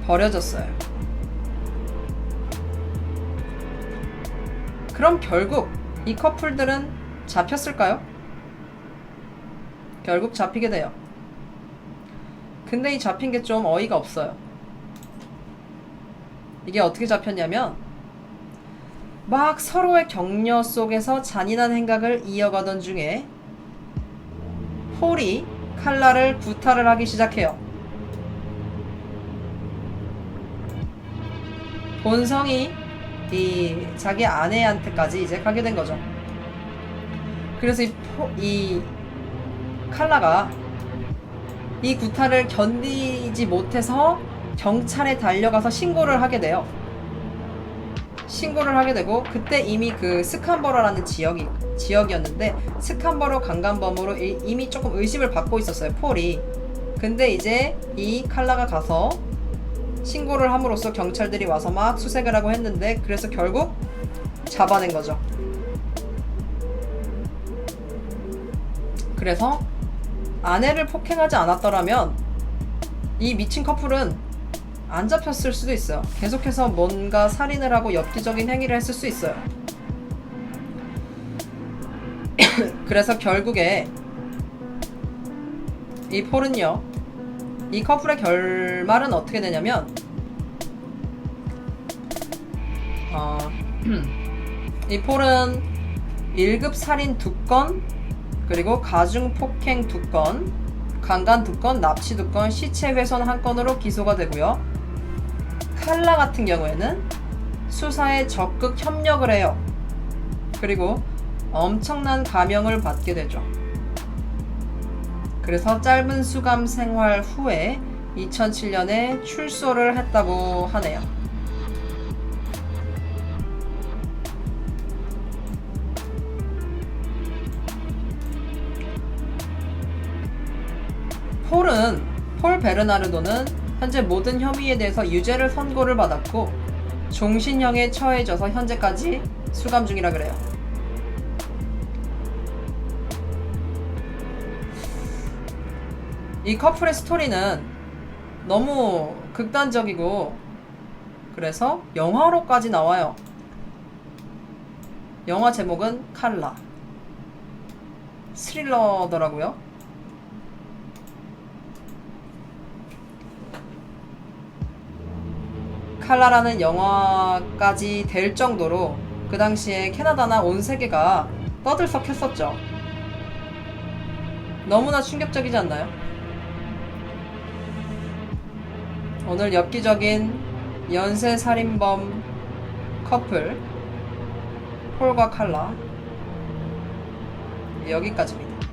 버려졌어요. 그럼 결국 이 커플들은 잡혔을까요? 결국 잡히게 돼요. 근데 이 잡힌 게 좀 어이가 없어요. 이게 어떻게 잡혔냐면 막 서로의 격려 속에서 잔인한 행각을 이어가던 중에 폴이 칼라를 구타를 하기 시작해요. 본성이 이 자기 아내한테까지 이제 가게 된 거죠. 그래서 이 칼라가 이 구타를 견디지 못해서 경찰에 달려가서 신고를 하게 돼요. 신고를 하게 되고, 그때 이미 그 스칸버러라는 지역이었는데 스칸버러 강간범으로 이미 조금 의심을 받고 있었어요, 폴이. 근데 이제 이 칼라가 가서 신고를 함으로써 경찰들이 와서 막 수색을 하고 했는데, 그래서 결국 잡아낸 거죠. 그래서 아내를 폭행하지 않았더라면 이 미친 커플은 안 잡혔을 수도 있어요. 계속해서 뭔가 살인을 하고 엽기적인 행위를 했을 수 있어요. 그래서 결국에 이 폴은요, 이 커플의 결말은 어떻게 되냐면 이 폴은 1급 살인 2건, 그리고 가중폭행 2건, 강간 2건, 납치 2건, 시체 훼손 1건으로 기소가 되고요. 칼라 같은 경우에는 수사에 적극 협력을 해요. 그리고 엄청난 감형을 받게 되죠. 그래서 짧은 수감 생활 후에 2007년에 출소를 했다고 하네요. 폴 베르나르도는 현재 모든 혐의에 대해서 유죄를 선고를 받았고 종신형에 처해져서 현재까지 수감 중이라 그래요. 이 커플의 스토리는 너무 극단적이고 그래서 영화로까지 나와요. 영화 제목은 칼라. 스릴러더라고요. 칼라라는 영화까지 될 정도로 그 당시에 캐나다나 온 세계가 떠들썩했었죠. 너무나 충격적이지 않나요? 오늘 엽기적인 연쇄살인범 커플 폴과 칼라 여기까지입니다.